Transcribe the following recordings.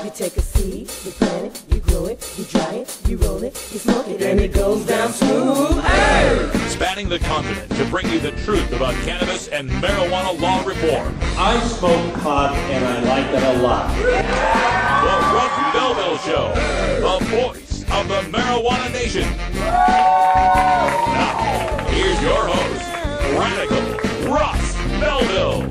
You take a seed, you plant it, you grow it, you dry it, you roll it, you smoke it, and it goes down smooth. Hey! Spanning the continent to bring you the truth about cannabis and marijuana law reform. I smoke pot and I like it a lot. The Russ Belville Show, the voice of the Marijuana Nation. Now, here's your host, Radical Russ Belville.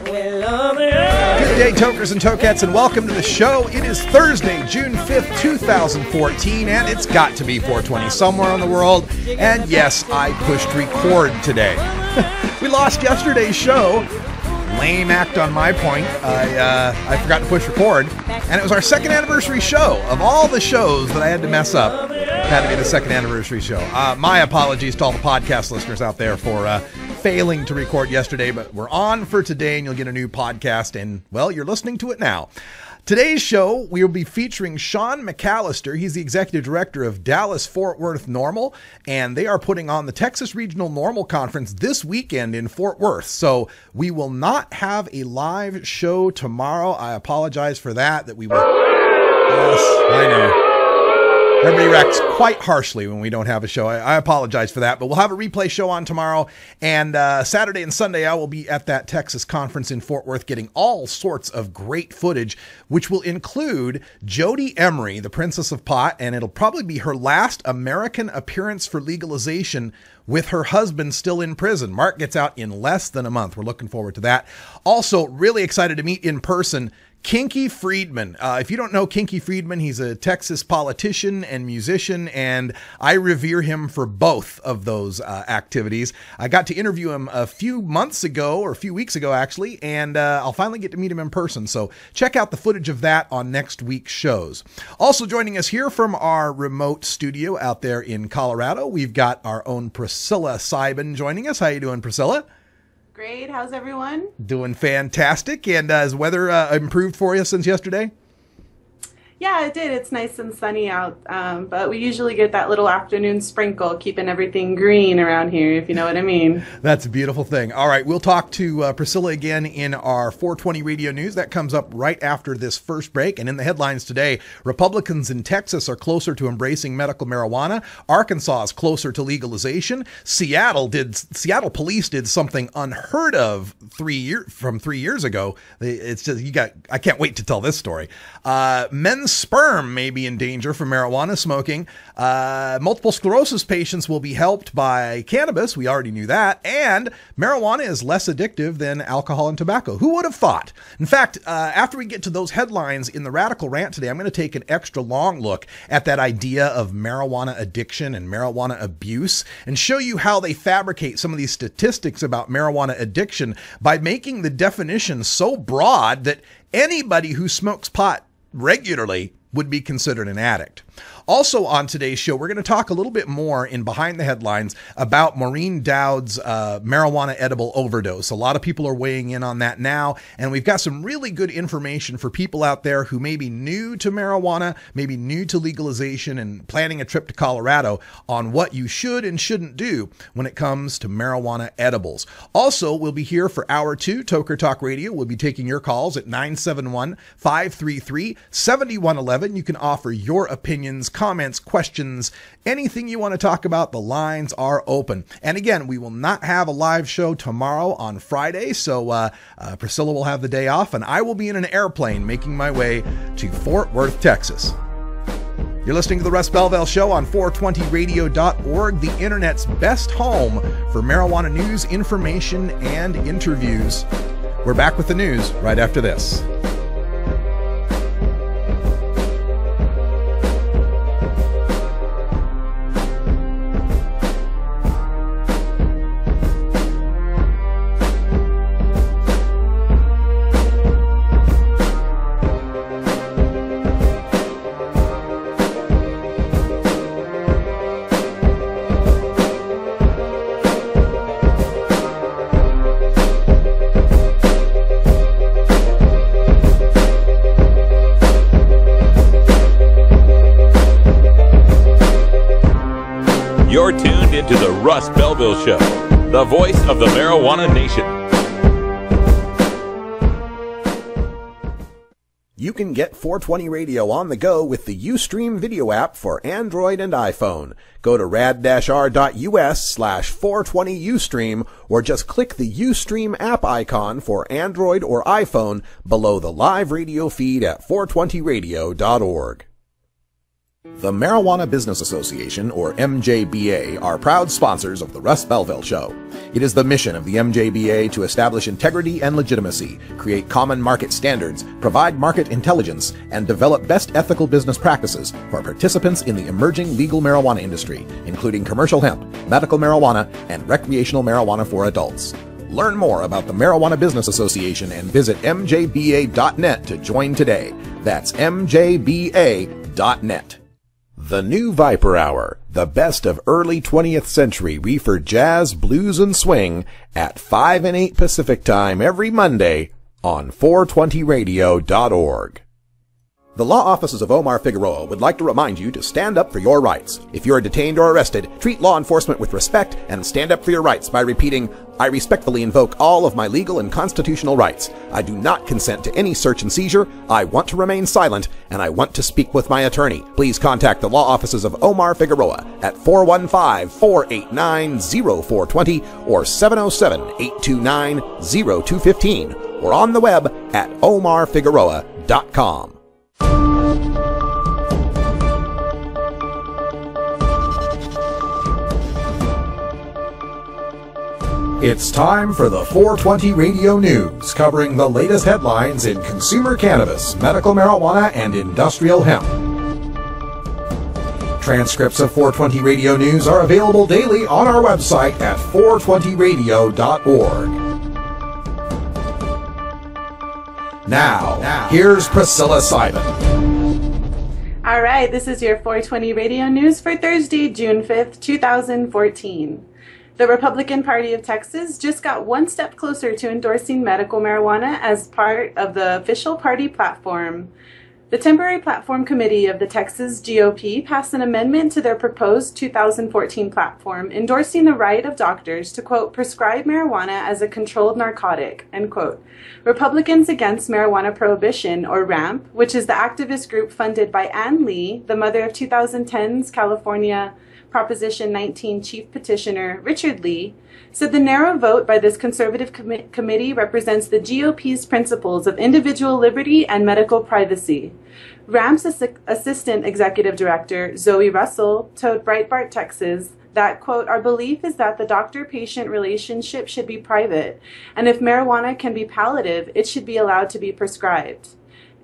Good day, tokers and tokettes, and welcome to the show. It is Thursday, June 5th, 2014, and it's got to be 420 somewhere in the world. And yes, I pushed record today. We lost yesterday's show. Lame act on my point. I forgot to push record, and it was our second anniversary show. Of all the shows that I had to mess up, it had to be the second anniversary show. My apologies to all the podcast listeners out there for failing to record yesterday, but we're on for today, and you'll get a new podcast, and, well, you're listening to it now. Today's show, we will be featuring Shaun McAlister. He's the executive director of Dallas-Fort Worth NORML, and they are putting on the Texas Regional NORML Conference this weekend in Fort Worth. So we will not have a live show tomorrow. I apologize for that we will. Yes, I know. Everybody reacts quite harshly when we don't have a show. I apologize for that, but we'll have a replay show on tomorrow. And Saturday and Sunday, I will be at that Texas conference in Fort Worth getting all sorts of great footage, which will include Jodie Emery, the Princess of Pot, and it'll probably be her last American appearance for legalization with her husband still in prison. Mark gets out in less than a month. We're looking forward to that. Also, really excited to meet in person Kinky Friedman. If you don't know Kinky Friedman, he's a Texas politician and musician, and I revere him for both of those activities. I got to interview him a few months ago, or a few weeks ago actually, and I'll finally get to meet him in person. So check out the footage of that on next week's shows. Also joining us here from our remote studio out there in Colorado, we've got our own Priscilla Seiben joining us. How you doing, Priscilla? Great. How's everyone? Doing fantastic. And has weather improved for you since yesterday? Yeah, it did. It's nice and sunny out, but we usually get that little afternoon sprinkle, keeping everything green around here, if you know what I mean. That's a beautiful thing. All right, we'll talk to Priscilla again in our 420 radio news. That comes up right after this first break. And in the headlines today, Republicans in Texas are closer to embracing medical marijuana. Arkansas is closer to legalization. Seattle police did something unheard of 3 years ago. It's just I can't wait to tell this story. Men's sperm may be in danger from marijuana smoking. Multiple sclerosis patients will be helped by cannabis. We already knew that. And marijuana is less addictive than alcohol and tobacco. Who would have thought? In fact, after we get to those headlines in the Radical Rant today, I'm going to take an extra long look at that idea of marijuana addiction and marijuana abuse and show you how they fabricate some of these statistics about marijuana addiction by making the definition so broad that anybody who smokes pot regularly would be considered an addict. Also on today's show, we're going to talk a little bit more in Behind the Headlines about Maureen Dowd's marijuana edible overdose. A lot of people are weighing in on that now, and we've got some really good information for people out there who may be new to marijuana, maybe new to legalization and planning a trip to Colorado on what you should and shouldn't do when it comes to marijuana edibles. Also, we'll be here for Hour 2, Toker Talk Radio. We'll be taking your calls at 971-533-7111. You can offer your opinions, comments, questions, anything you want to talk about. The lines are open. And again, we will not have a live show tomorrow on Friday, so Priscilla will have the day off, and I will be in an airplane making my way to Fort Worth, Texas. You're listening to the Russ Belville Show on 420radio.org, the internet's best home for marijuana news, information, and interviews. We're back with the news right after this. You're tuned into the Russ Belville Show, the voice of the Marijuana Nation. You can get 420 Radio on the go with the Ustream video app for Android and iPhone. Go to rad-r.us/420Ustream or just click the Ustream app icon for Android or iPhone below the live radio feed at 420radio.org. The Marijuana Business Association, or MJBA, are proud sponsors of the Russ Belville Show. It is the mission of the MJBA to establish integrity and legitimacy, create common market standards, provide market intelligence, and develop best ethical business practices for participants in the emerging legal marijuana industry, including commercial hemp, medical marijuana, and recreational marijuana for adults. Learn more about the Marijuana Business Association and visit mjba.net to join today. That's mjba.net. The new Viper Hour, the best of early 20th century reefer jazz, blues, and swing at 5 and 8 Pacific Time every Monday on 420radio.org. The law offices of Omar Figueroa would like to remind you to stand up for your rights. If you are detained or arrested, treat law enforcement with respect and stand up for your rights by repeating, "I respectfully invoke all of my legal and constitutional rights. I do not consent to any search and seizure. I want to remain silent, and I want to speak with my attorney." Please contact the law offices of Omar Figueroa at 415-489-0420 or 707-829-0215 or on the web at omarfigueroa.com. It's time for the 420 Radio News, covering the latest headlines in consumer cannabis, medical marijuana, and industrial hemp. Transcripts of 420 Radio News are available daily on our website at 420radio.org. Now, here's Priscilla Simon. All right, this is your 420 Radio News for Thursday, June 5th, 2014. The Republican Party of Texas just got one step closer to endorsing medical marijuana as part of the official party platform. The Temporary Platform Committee of the Texas GOP passed an amendment to their proposed 2014 platform endorsing the right of doctors to, quote, prescribe marijuana as a controlled narcotic, end quote. Republicans Against Marijuana Prohibition, or RAMP, which is the activist group funded by Ann Lee, the mother of 2010's California Proposition 19 Chief Petitioner Richard Lee, said the narrow vote by this conservative committee represents the GOP's principles of individual liberty and medical privacy. RAMP's Assistant Executive Director, Zoe Russell, told Breitbart, Texas, that, quote, our belief is that the doctor-patient relationship should be private, and if marijuana can be palliative, it should be allowed to be prescribed.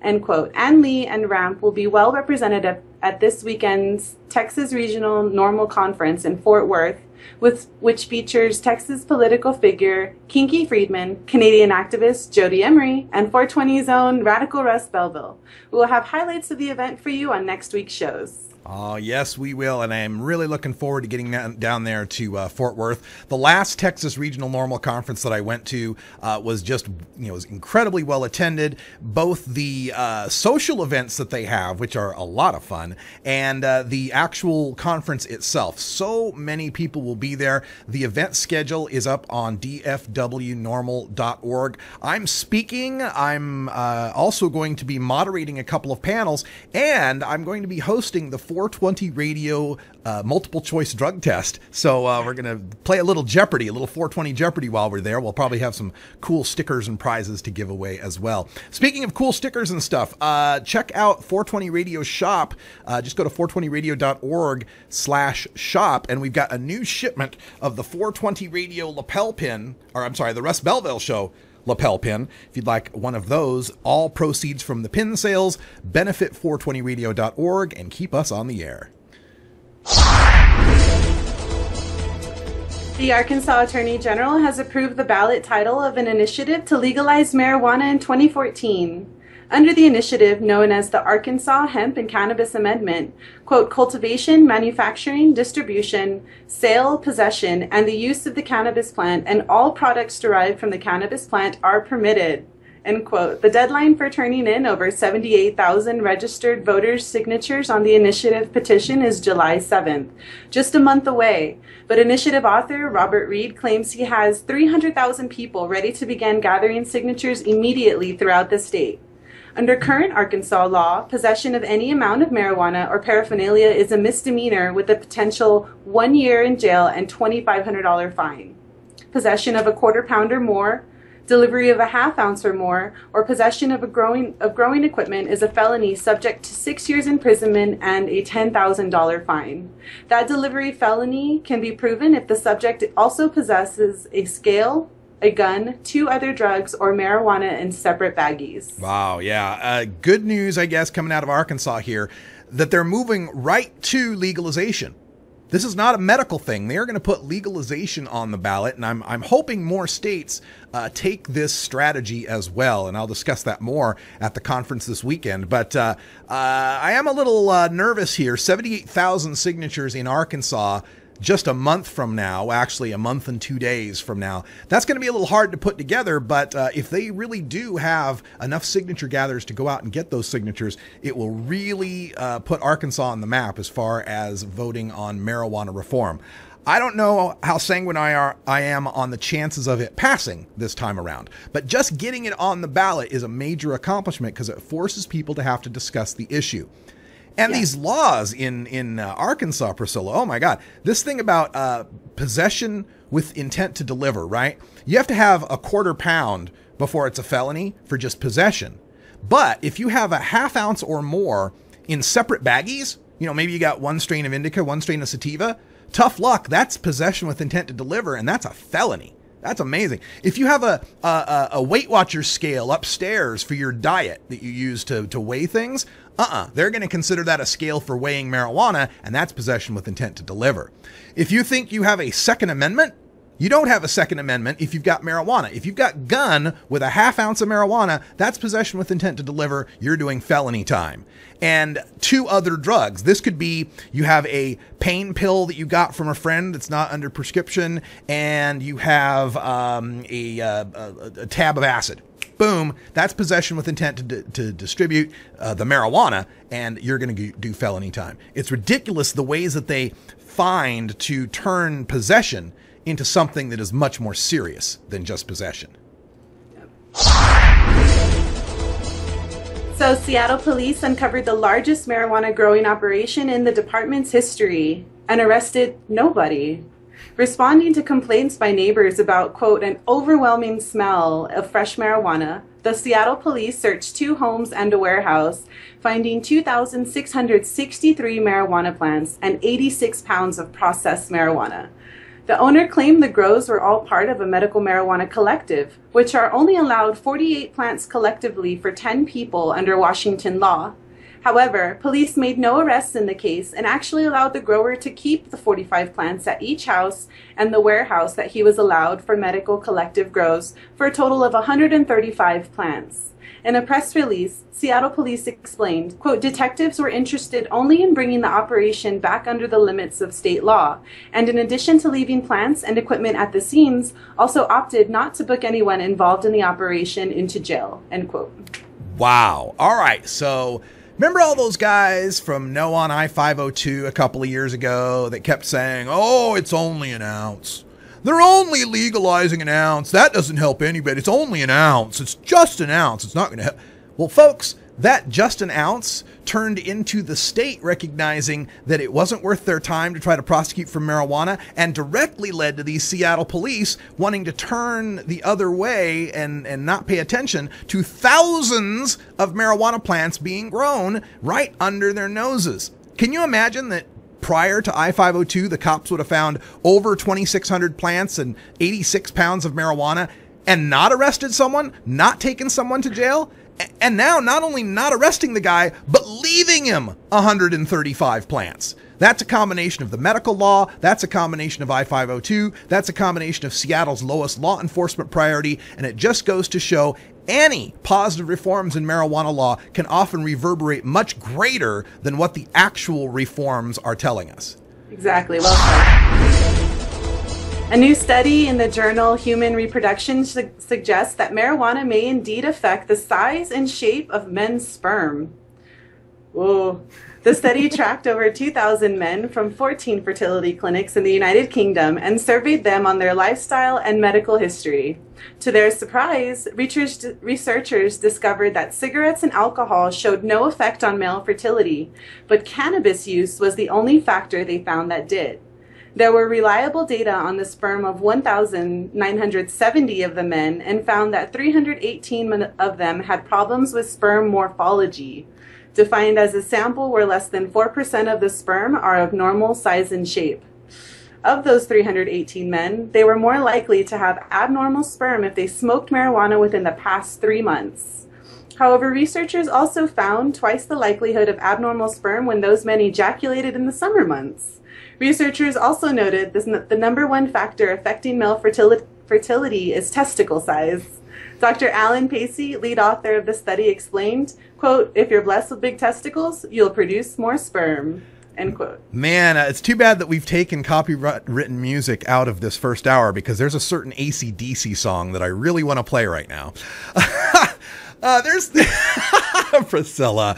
End quote. Ann Lee and RAMP will be well represented at this weekend's Texas Regional NORML Conference in Fort Worth, which features Texas political figure Kinky Friedman, Canadian activist Jodie Emery, and 420's own radical Russ Belville. We will have highlights of the event for you on next week's shows. Oh, yes, we will, and I am really looking forward to getting down there to Fort Worth. The last Texas Regional NORML Conference that I went to was just, was incredibly well attended. Both the social events that they have, which are a lot of fun, and the actual conference itself. So many people will be there. The event schedule is up on DFWNORML.org. I'm speaking. I'm also going to be moderating a couple of panels, and I'm going to be hosting the 420 Radio multiple choice drug test. So we're going to play a little Jeopardy, a little 420 Jeopardy while we're there. We'll probably have some cool stickers and prizes to give away as well. Speaking of cool stickers and stuff, check out 420 Radio Shop. Just go to 420radio.org/shop, and we've got a new shipment of the 420 Radio lapel pin, or I'm sorry, the Russ Belville Show lapel pin. If you'd like one of those, all proceeds from the pin sales benefit 420radio.org and keep us on the air. The Arkansas Attorney General has approved the ballot title of an initiative to legalize marijuana in 2014. Under the initiative known as the Arkansas Hemp and Cannabis Amendment, quote, cultivation, manufacturing, distribution, sale, possession, and the use of the cannabis plant and all products derived from the cannabis plant are permitted, end quote. The deadline for turning in over 78,000 registered voters' signatures on the initiative petition is July 7th, just a month away. But initiative author Robert Reed claims he has 300,000 people ready to begin gathering signatures immediately throughout the state. Under current Arkansas law, possession of any amount of marijuana or paraphernalia is a misdemeanor with a potential 1 year in jail and $2,500 fine. Possession of a quarter pound or more, delivery of a half ounce or more, or possession of growing equipment is a felony subject to 6 years imprisonment and a $10,000 fine. That delivery felony can be proven if the subject also possesses a scale, a gun, 2 other drugs, or marijuana in separate baggies. Wow, yeah. Good news, I guess, coming out of Arkansas here, that they're moving right to legalization. This is not a medical thing. They're going to put legalization on the ballot, and I'm hoping more states take this strategy as well, and I'll discuss that more at the conference this weekend. But I am a little nervous here. 78,000 signatures in Arkansas just a month from now, actually a month and 2 days from now. That's going to be a little hard to put together, but if they really do have enough signature gatherers to go out and get those signatures, it will really put Arkansas on the map as far as voting on marijuana reform. I don't know how sanguine I am on the chances of it passing this time around, but just getting it on the ballot is a major accomplishment because it forces people to have to discuss the issue. And these laws in Arkansas, Priscilla, oh my God, this thing about possession with intent to deliver, right? You have to have a quarter pound before it's a felony for just possession. But if you have a half ounce or more in separate baggies, you know, maybe you got 1 strain of indica, 1 strain of sativa, tough luck, that's possession with intent to deliver, and that's a felony. That's amazing. If you have a Weight Watchers scale upstairs for your diet that you use to weigh things, they're going to consider that a scale for weighing marijuana, and that's possession with intent to deliver. If you think you have a Second Amendment, you don't have a Second Amendment if you've got marijuana. If you've got gun with a half ounce of marijuana, that's possession with intent to deliver. You're doing felony time. And 2 other drugs. This could be you have a pain pill that you got from a friend that's not under prescription, and you have a tab of acid. Boom, that's possession with intent to distribute the marijuana, and you're going to do felony time. It's ridiculous the ways that they find to turn possession into something that is much more serious than just possession. So Seattle police uncovered the largest marijuana growing operation in the department's history and arrested nobody. Responding to complaints by neighbors about, quote, an overwhelming smell of fresh marijuana, the Seattle police searched 2 homes and a warehouse, finding 2,663 marijuana plants and 86 pounds of processed marijuana. The owner claimed the grows were all part of a medical marijuana collective, which are only allowed 48 plants collectively for 10 people under Washington law. However, police made no arrests in the case and actually allowed the grower to keep the 45 plants at each house and the warehouse that he was allowed for medical collective grows for a total of 135 plants. In a press release, Seattle police explained, quote, detectives were interested only in bringing the operation back under the limits of state law, and in addition to leaving plants and equipment at the scenes, also opted not to book anyone involved in the operation into jail, end quote. Wow. All right. So remember all those guys from No on I-502 a couple of years ago that kept saying, oh, it's only an ounce. They're only legalizing an ounce. That doesn't help anybody. It's only an ounce. It's just an ounce. It's not going to help. Well, folks, that just an ounce turned into the state recognizing that it wasn't worth their time to try to prosecute for marijuana, and directly led to these Seattle police wanting to turn the other way and not pay attention to thousands of marijuana plants being grown right under their noses. Can you imagine that prior to I-502, the cops would have found over 2,600 plants and 86 pounds of marijuana and not arrested someone, not taken someone to jail? And now not only not arresting the guy, but leaving him 135 plants. That's a combination of the medical law. That's a combination of I-502. That's a combination of Seattle's lowest law enforcement priority. And it just goes to show any positive reforms in marijuana law can often reverberate much greater than what the actual reforms are telling us. Exactly. Well said. A new study in the journal Human Reproduction suggests that marijuana may indeed affect the size and shape of men's sperm. Whoa. The study tracked over 2,000 men from 14 fertility clinics in the United Kingdom and surveyed them on their lifestyle and medical history. To their surprise, researchers discovered that cigarettes and alcohol showed no effect on male fertility, but cannabis use was the only factor they found that did. There were reliable data on the sperm of 1,970 of the men and found that 318 of them had problems with sperm morphology, defined as a sample where less than 4% of the sperm are of normal size and shape. Of those 318 men, they were more likely to have abnormal sperm if they smoked marijuana within the past 3 months. However, researchers also found twice the likelihood of abnormal sperm when those men ejaculated in the summer months. Researchers also noted the number one factor affecting male fertility is testicle size. Dr. Alan Pacey, lead author of the study, explained, quote, "If you're blessed with big testicles, you'll produce more sperm." End quote. Man, it's too bad that we've taken copyright-written music out of this first hour, because there's a certain AC/DC song that I really want to play right now. There's Priscilla.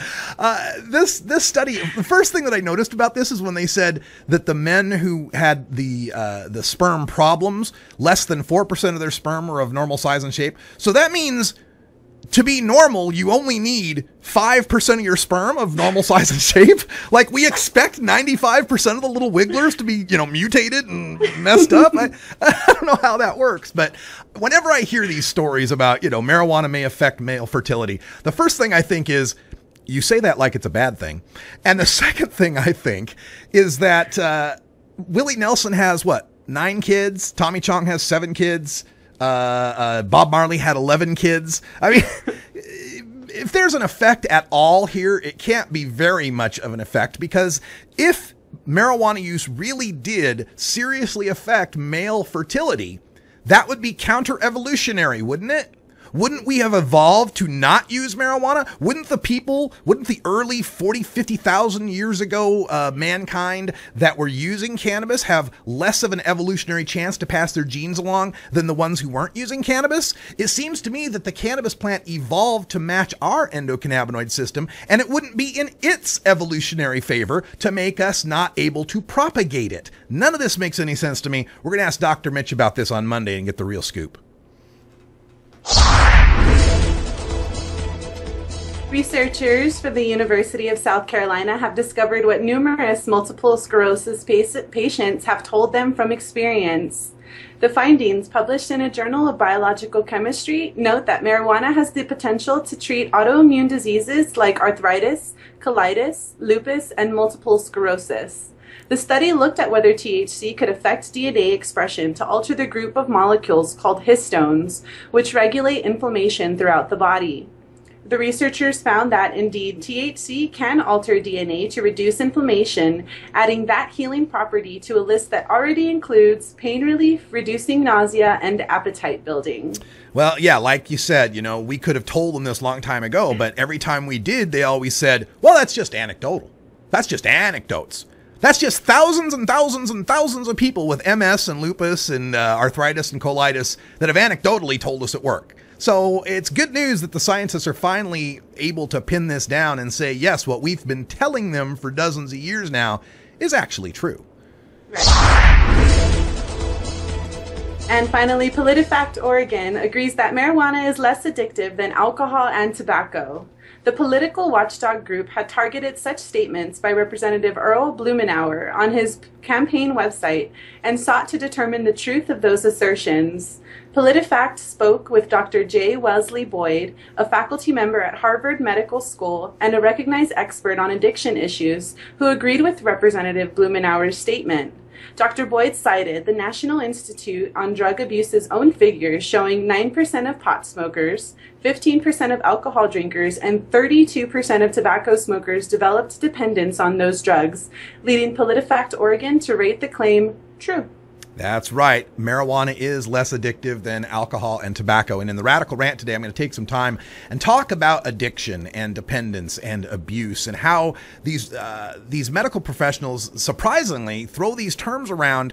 This study, the first thing that I noticed about this is when they said that the men who had the sperm problems, less than 4% of their sperm were of normal size and shape. So that means to be normal, you only need 5% of your sperm of normal size and shape. Like, we expect 95% of the little wigglers to be, mutated and messed up. I don't know how that works, but whenever I hear these stories about, marijuana may affect male fertility, the first thing I think is, you say that like it's a bad thing. And the second thing I think is that Willie Nelson has, 9 kids? Tommy Chong has 7 kids. Bob Marley had 11 kids. I mean, if there's an effect at all here, it can't be very much of an effect, because if marijuana use really did seriously affect male fertility, that would be counter-evolutionary, wouldn't it? Wouldn't we have evolved to not use marijuana? Wouldn't the early 40, 50,000 years ago mankind that were using cannabis have less of an evolutionary chance to pass their genes along than the ones who weren't using cannabis? It seems to me that the cannabis plant evolved to match our endocannabinoid system, and it wouldn't be in its evolutionary favor to make us not able to propagate it. None of this makes any sense to me. We're going to ask Dr. Mitch about this on Monday and get the real scoop. Researchers from the University of South Carolina have discovered what numerous multiple sclerosis patients have told them from experience. The findings, published in a journal of biological chemistry, note that marijuana has the potential to treat autoimmune diseases like arthritis, colitis, lupus, and multiple sclerosis. The study looked at whether THC could affect DNA expression to alter the group of molecules called histones, which regulate inflammation throughout the body. The researchers found that, indeed, THC can alter DNA to reduce inflammation, adding that healing property to a list that already includes pain relief, reducing nausea, and appetite building. Well, yeah, like you said, we could have told them this a long time ago, but every time we did, they always said, well, that's just anecdotal. That's just anecdotes. That's just thousands and thousands and thousands of people with MS and lupus and arthritis and colitis that have anecdotally told us it works. So it's good news that the scientists are finally able to pin this down and say, yes, what we've been telling them for dozens of years now is actually true. And finally, PolitiFact Oregon agrees that marijuana is less addictive than alcohol and tobacco. The political watchdog group had targeted such statements by Representative Earl Blumenauer on his campaign website and sought to determine the truth of those assertions. PolitiFact spoke with Dr. J. Wesley Boyd, a faculty member at Harvard Medical School and a recognized expert on addiction issues, who agreed with Representative Blumenauer's statement. Dr. Boyd cited the National Institute on Drug Abuse's own figures showing 9% of pot smokers, 15% of alcohol drinkers, and 32% of tobacco smokers developed dependence on those drugs, leading PolitiFact Oregon to rate the claim true. That's right. Marijuana is less addictive than alcohol and tobacco. And in the Radical Rant today, I'm going to take some time and talk about addiction and dependence and abuse and how these medical professionals surprisingly throw these terms around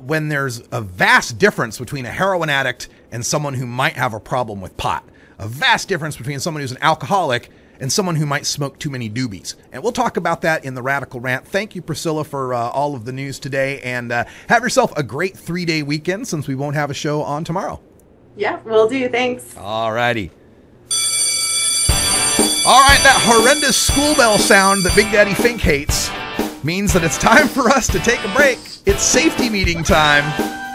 when there's a vast difference between a heroin addict and someone who might have a problem with pot. A vast difference between someone who's an alcoholic and someone who might smoke too many doobies. And we'll talk about that in the Radical Rant. Thank you, Priscilla, for all of the news today. And have yourself a great 3-day weekend, since we won't have a show on tomorrow. Yeah, will do. Thanks. All righty. All right, that horrendous school bell sound that Big Daddy Fink hates means that it's time for us to take a break. It's safety meeting time.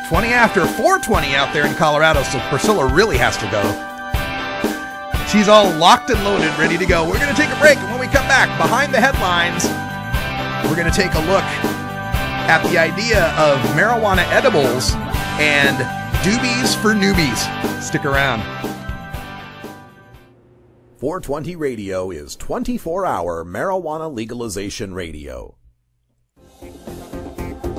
20 after 4:20 out there in Colorado, so Priscilla really has to go. She's all locked and loaded, ready to go. We're going to take a break, and when we come back, behind the headlines, we're going to take a look at the idea of marijuana edibles and doobies for newbies. Stick around. 420 Radio is 24-hour marijuana legalization radio.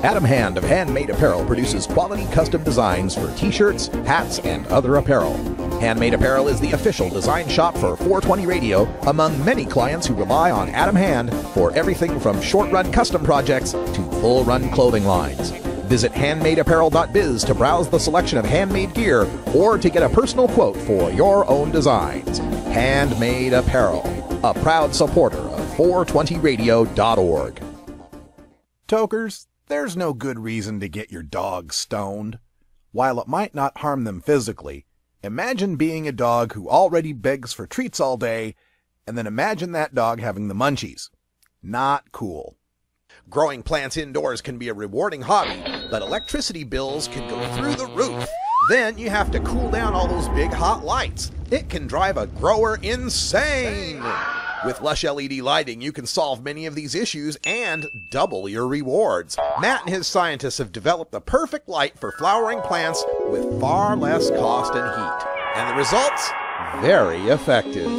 Adam Hand of Handmade Apparel produces quality custom designs for t-shirts, hats, and other apparel. Handmade Apparel is the official design shop for 420 Radio, among many clients who rely on Adam Hand for everything from short-run custom projects to full-run clothing lines. Visit handmadeapparel.biz to browse the selection of handmade gear or to get a personal quote for your own designs. Handmade Apparel, a proud supporter of 420radio.org. Tokers, there's no good reason to get your dog stoned. While it might not harm them physically, imagine being a dog who already begs for treats all day, and then imagine that dog having the munchies. Not cool. Growing plants indoors can be a rewarding hobby, but electricity bills can go through the roof. Then you have to cool down all those big hot lights. It can drive a grower insane. With Lush LED lighting, you can solve many of these issues and double your rewards. Matt and his scientists have developed the perfect light for flowering plants with far less cost and heat. And the results? Very effective.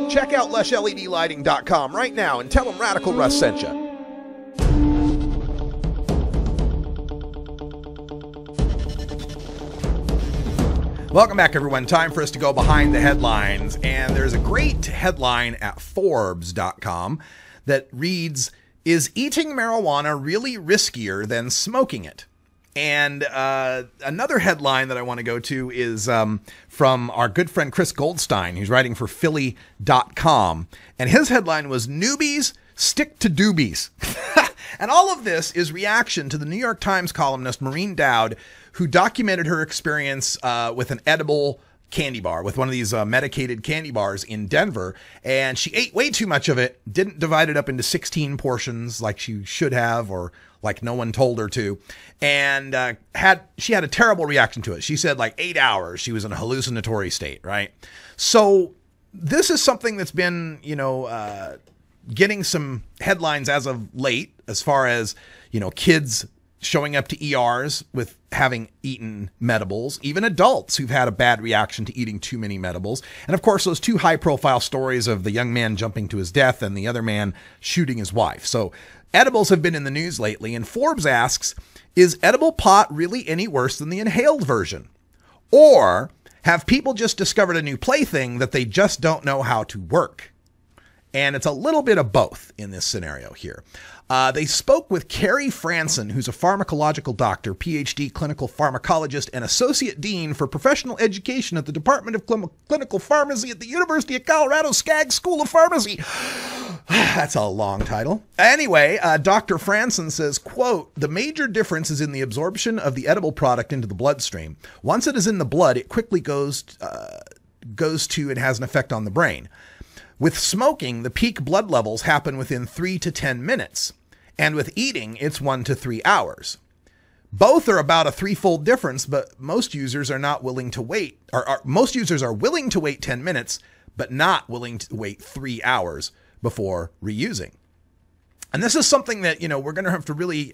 Check out LushLEDlighting.com right now and tell them Radical Russ sent you. Welcome back, everyone. Time for us to go behind the headlines. And there's a great headline at Forbes.com that reads, "Is eating marijuana really riskier than smoking it?" And another headline that I want to go to is from our good friend Chris Goldstein, who's writing for Philly.com. And his headline was, "Newbies Stick to Doobies." And all of this is reaction to the New York Times columnist Maureen Dowd, who documented her experience with an edible candy bar, with one of these medicated candy bars in Denver. And she ate way too much of it, didn't divide it up into 16 portions like she should have, or like no one told her to. And she had a terrible reaction to it. She said like 8 hours she was in a hallucinatory state, right? So this is something that's been, getting some headlines as of late, as far as, kids showing up to ERs with having eaten medibles, even adults who've had a bad reaction to eating too many medibles. And of course, those two high-profile stories of the young man jumping to his death and the other man shooting his wife. So edibles have been in the news lately, and Forbes asks, is edible pot really any worse than the inhaled version? Or have people just discovered a new plaything that they just don't know how to work? And it's a little bit of both in this scenario here. They spoke with Carrie Franson, who's a pharmacological doctor, PhD clinical pharmacologist, and associate dean for professional education at the Department of Clinical Pharmacy at the University of Colorado Skaggs School of Pharmacy. That's a long title. Anyway, Dr. Franson says, quote, "The major difference is in the absorption of the edible product into the bloodstream. Once it is in the blood, it quickly goes to and has an effect on the brain. With smoking, the peak blood levels happen within 3 to 10 minutes. And with eating, it's 1 to 3 hours. Both are about a threefold difference, but most users are not willing to wait, most users are willing to wait 10 minutes, but not willing to wait 3 hours before reusing." And this is something that, we're going to have to really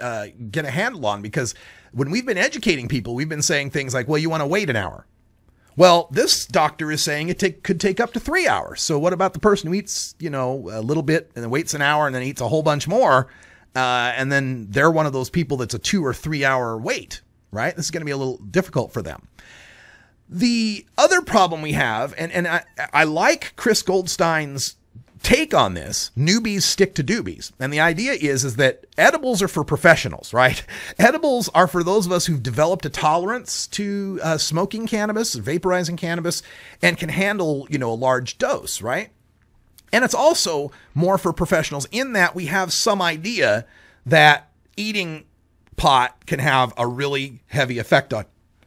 get a handle on, because when we've been educating people, we've been saying things like, well, you want to wait an hour. Well, this doctor is saying it could take up to 3 hours. So what about the person who eats, a little bit and then waits an hour and then eats a whole bunch more? And then they're one of those people that's a 2 or 3 hour wait, right? This is going to be a little difficult for them. The other problem we have, and I like Chris Goldstein's take on this, newbies stick to doobies. And the idea is that edibles are for professionals, right? Edibles are for those of us who've developed a tolerance to smoking cannabis, vaporizing cannabis, and can handle, a large dose, right? And it's also more for professionals in that we have some idea that eating pot can have a really heavy effect on.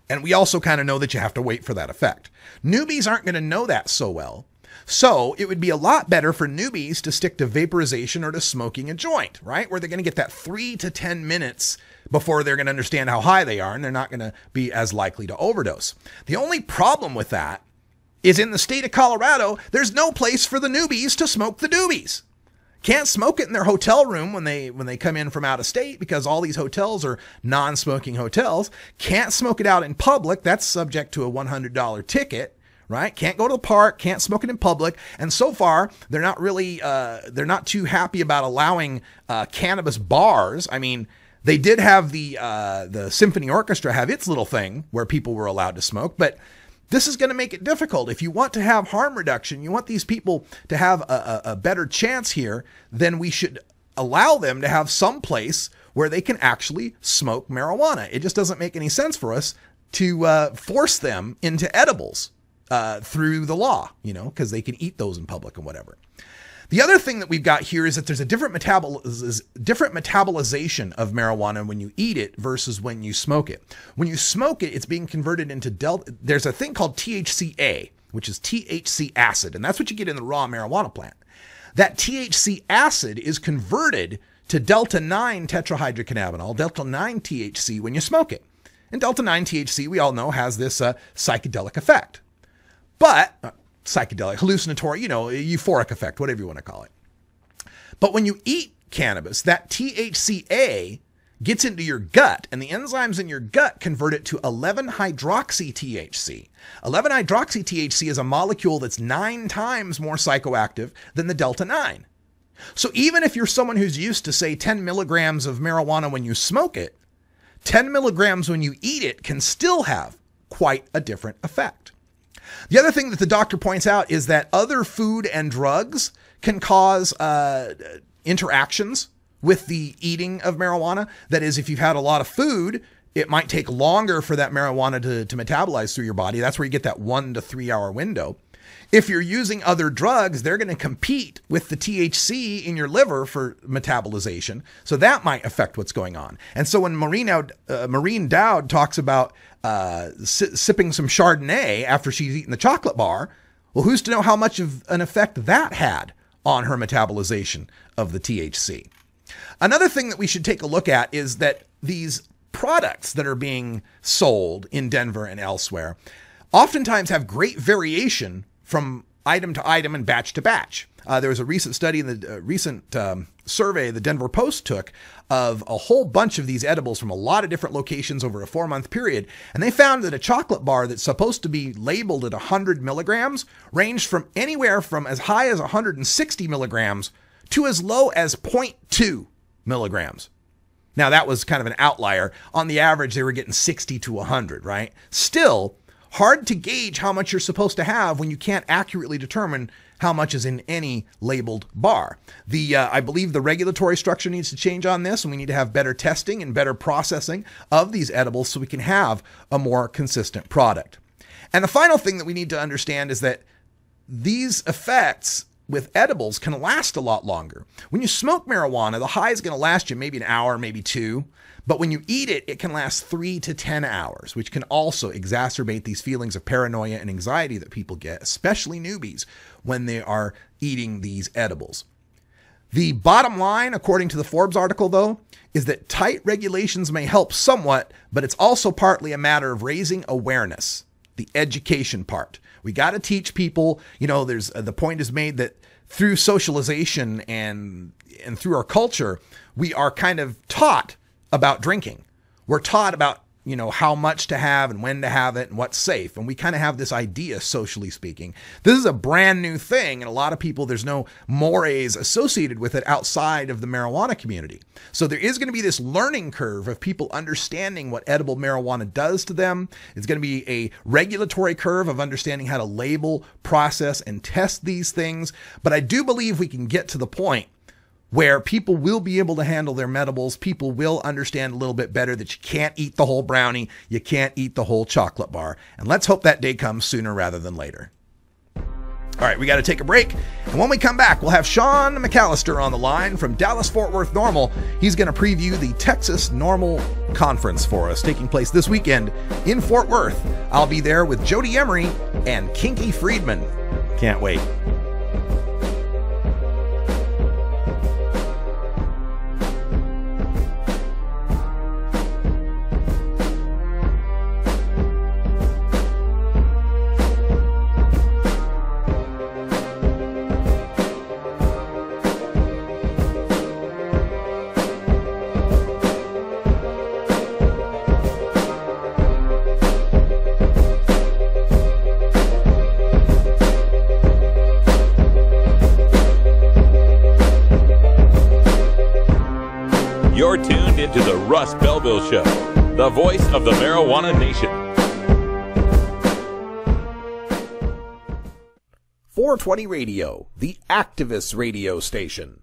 And we also kind of know that you have to wait for that effect. Newbies aren't going to know that so well. So it would be a lot better for newbies to stick to vaporization or to smoking a joint, right? Where they're going to get that 3 to 10 minutes before they're going to understand how high they are, and they're not going to be as likely to overdose. The only problem with that is in the state of Colorado, there's no place for the newbies to smoke the doobies. Can't smoke it in their hotel room when they come in from out of state, because all these hotels are non-smoking hotels. Can't smoke it out in public. That's subject to a $100 ticket, right? Can't go to the park, can't smoke it in public. And so far, they're not really, they're not too happy about allowing cannabis bars. I mean, they did have the symphony orchestra have its little thing where people were allowed to smoke, but this is going to make it difficult. If you want to have harm reduction, you want these people to have a better chance here, then we should allow them to have some place where they can actually smoke marijuana. It just doesn't make any sense for us to force them into edibles through the law, you know, because they can eat those in public and whatever. The other thing that we've got here is that there's a different metabolization of marijuana when you eat it versus when you smoke it. When you smoke it, it's being converted into there's a thing called THCA, which is THC acid, and that's what you get in the raw marijuana plant. That THC acid is converted to delta-9 tetrahydrocannabinol, delta-9 THC when you smoke it. And delta-9 THC, we all know, has this psychedelic effect. But psychedelic, hallucinatory, you know, euphoric effect, whatever you want to call it. But when you eat cannabis, that THCA gets into your gut, and the enzymes in your gut convert it to 11-hydroxy-THC. 11-hydroxy-THC is a molecule that's 9 times more psychoactive than the delta-9. So even if you're someone who's used to, say, 10 milligrams of marijuana when you smoke it, 10 milligrams when you eat it can still have quite a different effect. The other thing that the doctor points out is that other food and drugs can cause interactions with the eating of marijuana. That is, if you've had a lot of food, it might take longer for that marijuana to metabolize through your body. That's where you get that 1 to 3 hour window. If you're using other drugs, they're going to compete with the THC in your liver for metabolization. So that might affect what's going on. And so when Maureen Dowd talks about sipping some Chardonnay after she's eaten the chocolate bar, well, who's to know how much of an effect that had on her metabolization of the THC? Another thing that we should take a look at is that these products that are being sold in Denver and elsewhere oftentimes have great variation from item to item and batch to batch. There was a recent study in the recent survey the Denver Post took of a whole bunch of these edibles from a lot of different locations over a 4-month period. And they found that a chocolate bar that's supposed to be labeled at 100 milligrams ranged from anywhere from as high as 160 milligrams to as low as 0.2 milligrams. Now that was kind of an outlier. On the average, they were getting 60 to 100, right? Still, hard to gauge how much you're supposed to have when you can't accurately determine how much is in any labeled bar. I believe the regulatory structure needs to change on this, and we need to have better testing and better processing of these edibles so we can have a more consistent product. And the final thing that we need to understand is that these effects with edibles can last a lot longer. When you smoke marijuana, the high is going to last you maybe an hour, maybe 2. But when you eat it, it can last 3 to 10 hours, which can also exacerbate these feelings of paranoia and anxiety that people get, especially newbies, when they are eating these edibles. The bottom line, according to the Forbes article, though, is that tight regulations may help somewhat, but it's also partly a matter of raising awareness, the education part. We got to teach people, you know, there's the point is made that through socialization and through our culture, we are kind of taught about drinking. We're taught about, you know, how much to have and when to have it and what's safe. And we kind of have this idea, socially speaking. This is a brand new thing. And a lot of people, there's no mores associated with it outside of the marijuana community. So there is going to be this learning curve of people understanding what edible marijuana does to them. It's going to be a regulatory curve of understanding how to label, process, and test these things. But I do believe we can get to the point where people will be able to handle their medibles. People will understand a little bit better that you can't eat the whole brownie, you can't eat the whole chocolate bar. And let's hope that day comes sooner rather than later. All right, we got to take a break. And when we come back, we'll have Shaun McAlister on the line from Dallas-Fort Worth NORML. He's going to preview the Texas NORML Conference for us, taking place this weekend in Fort Worth. I'll be there with Jodie Emery and Kinky Friedman. Can't wait. You're tuned into the Russ Belville Show, the voice of the Marijuana Nation. 420 Radio, the activist radio station.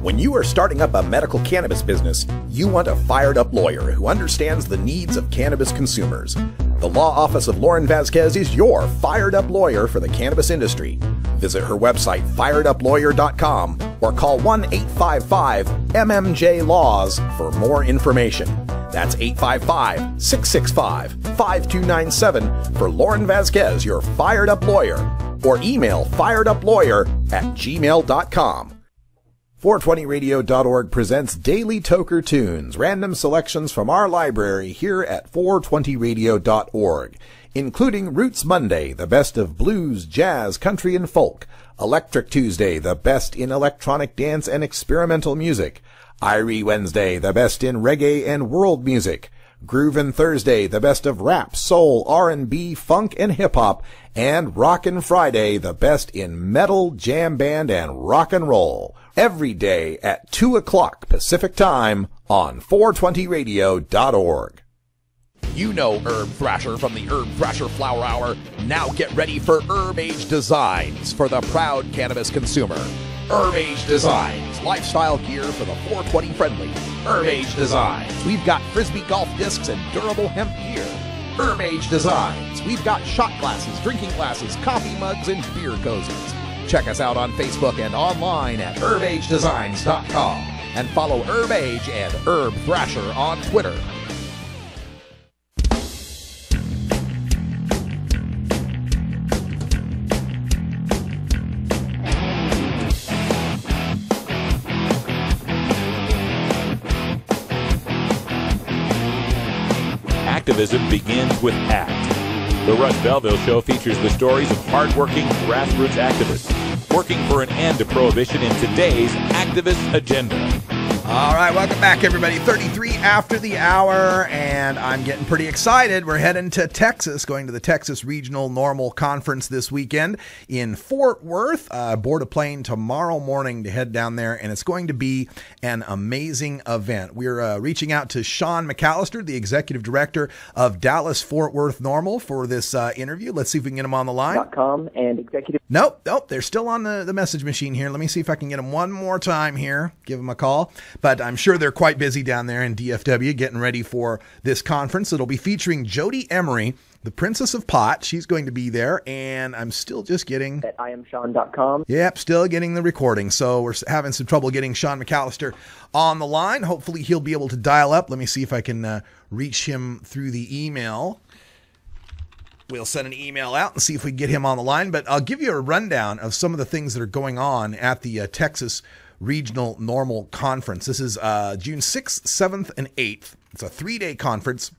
When you are starting up a medical cannabis business, you want a fired-up lawyer who understands the needs of cannabis consumers. The law office of Lauren Vasquez is your fired-up lawyer for the cannabis industry. Visit her website, fireduplawyer.com, or call 1-855-MMJ-LAWS for more information. That's 855-665-5297 for Lauren Vasquez, your fired-up lawyer, or email fireduplawyer@gmail.com. 420radio.org presents Daily Toker Tunes, random selections from our library here at 420radio.org, including Roots Monday, the best of blues, jazz, country, and folk; Electric Tuesday, the best in electronic dance and experimental music; Irie Wednesday, the best in reggae and world music; Groovin' Thursday, the best of rap, soul, R&B, funk, and hip-hop; and Rockin' Friday, the best in metal, jam band, and rock and roll. Every day at 2 o'clock Pacific Time on 420radio.org. You know Herb Thrasher from the Herb Thrasher Flower Hour. Now get ready for Herb Age Designs for the proud cannabis consumer. Herb Age Designs, lifestyle gear for the 420 friendly. Herb Age Designs, we've got frisbee golf discs and durable hemp gear. Herb Age Designs, we've got shot glasses, drinking glasses, coffee mugs, and beer cozies. Check us out on Facebook and online at herbagedesigns.com, and follow Herb Age and Herb Thrasher on Twitter. Activism begins with ACT. The Russ Belville Show features the stories of hardworking grassroots activists working for an end to prohibition in today's activist agenda. All right, welcome back, everybody. 33 after the hour, and I'm getting pretty excited. We're heading to Texas, going to the Texas Regional NORML Conference this weekend in Fort Worth. Board a plane tomorrow morning to head down there, and it's going to be an amazing event. We're reaching out to Shaun McAlister, the executive director of Dallas-Fort Worth NORML, for this interview. Let's see if we can get him on the line. .com and executive. Nope, they're still on the message machine here. Let me see if I can get him one more time here. Give him a call. But I'm sure they're quite busy down there in DFW getting ready for this conference. It'll be featuring Jodie Emery, the Princess of Pot. She's going to be there, and I'm still just getting... At IamShaun.com. Yep, still getting the recording. So we're having some trouble getting Shaun McAlister on the line. Hopefully he'll be able to dial up. Let me see if I can reach him through the email. We'll send an email out and see if we can get him on the line. But I'll give you a rundown of some of the things that are going on at the Texas Regional NORML Conference. This is June 6th, 7th, and 8th. It's a 3-day conference.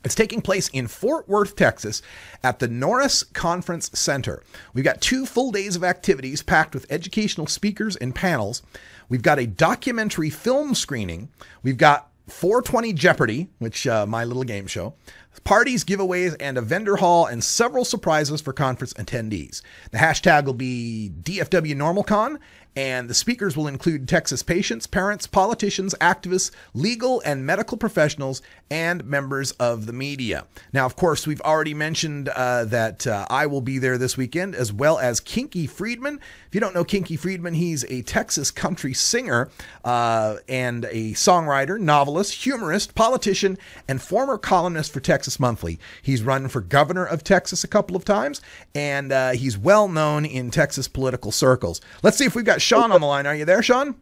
It's taking place in Fort Worth, Texas at the Norris Conference Center. We've got 2 full days of activities packed with educational speakers and panels. We've got a documentary film screening. We've got 420 Jeopardy, which my little game show, parties, giveaways, and a vendor hall, and several surprises for conference attendees. The hashtag will be DFW NORML Con, and the speakers will include Texas patients, parents, politicians, activists, legal and medical professionals, and members of the media. Now, of course, we've already mentioned that I will be there this weekend, as well as Kinky Friedman. If you don't know Kinky Friedman, he's a Texas country singer and a songwriter, novelist, humorist, politician, and former columnist for Texas Texas Monthly. He's run for governor of Texas a couple of times, and he's well known in Texas political circles. Let's see if we've got Shaun on the line. Are you there, Shaun?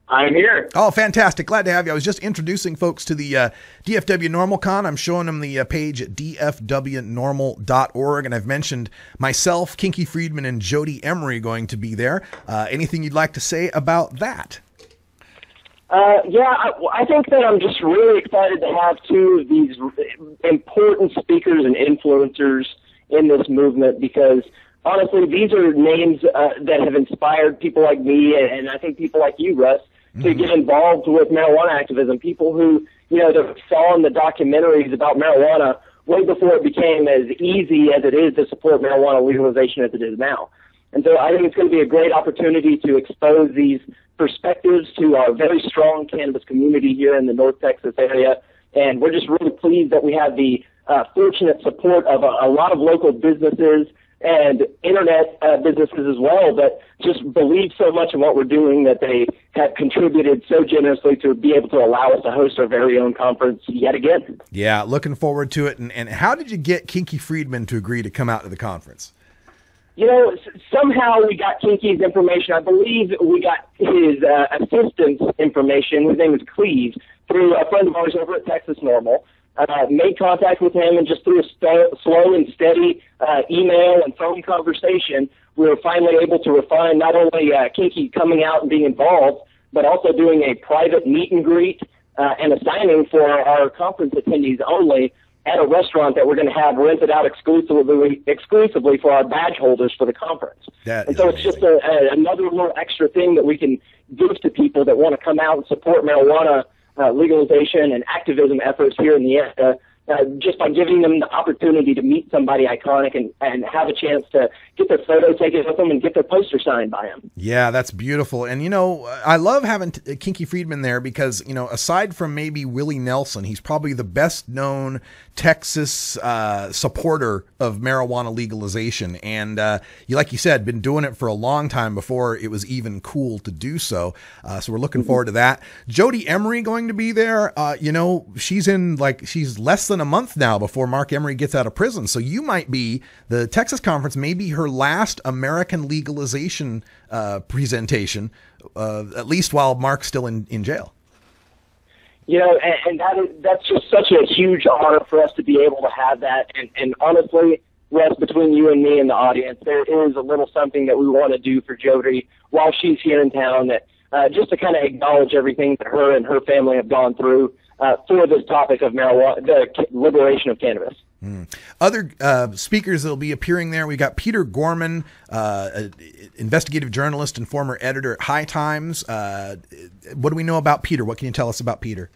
I'm here. Oh, fantastic. Glad to have you. I was just introducing folks to the DFW NORML Con. I'm showing them the page at dfwnorml.org, and I've mentioned myself, Kinky, Friedman, and Jodie Emery going to be there. Anything you'd like to say about that? I think that I'm just really excited to have two of these important speakers and influencers in this movement, because honestly, these are names that have inspired people like me, and I think people like you, Russ, to get involved with marijuana activism. People who, that saw in the documentaries about marijuana way before it became as easy as it is to support marijuana legalization as it is now. And so I think it's going to be a great opportunity to expose these perspectives to our very strong cannabis community here in the North Texas area. And we're just really pleased that we have the fortunate support of a lot of local businesses and internet businesses as well that just believe so much in what we're doing that they have contributed so generously to be able to allow us to host our very own conference yet again. Yeah, looking forward to it. And how did you get Kinky Friedman to agree to come out to the conference? Somehow we got Kinky's information. I believe we got his assistant's information. His name is Cleve, through a friend of ours over at Texas NORML. Made contact with him, and just through a slow and steady email and phone conversation, we were finally able to refine not only Kinky coming out and being involved, but also doing a private meet and greet and a signing for our conference attendees only at a restaurant that we're going to have rented out exclusively for our badge holders for the conference. And so it's just another little extra thing that we can give to people that want to come out and support marijuana legalization and activism efforts here in the area, just by giving them the opportunity to meet somebody iconic and have a chance to get their photo taken with them and get their poster signed by them. Yeah, that's beautiful. And, I love having Kinky Friedman there because, aside from maybe Willie Nelson, he's probably the best known Texas supporter of marijuana legalization. And like you said, been doing it for a long time before it was even cool to do so. So we're looking forward to that. Jodie Emery going to be there. She's less than a month now before Mark Emery gets out of prison. So you might be, the Texas conference may be her last American legalization presentation, at least while Mark's still in jail. And that's just such a huge honor for us to be able to have that. And honestly, Russ, between you and me and the audience, there is a little something that we want to do for Jodie while she's here in town, that just to kind of acknowledge everything that her and her family have gone through for this topic of marijuana, the liberation of cannabis. Other speakers that will be appearing there, we got Peter Gorman, investigative journalist and former editor at High Times. What do we know about Peter? What can you tell us about Peter?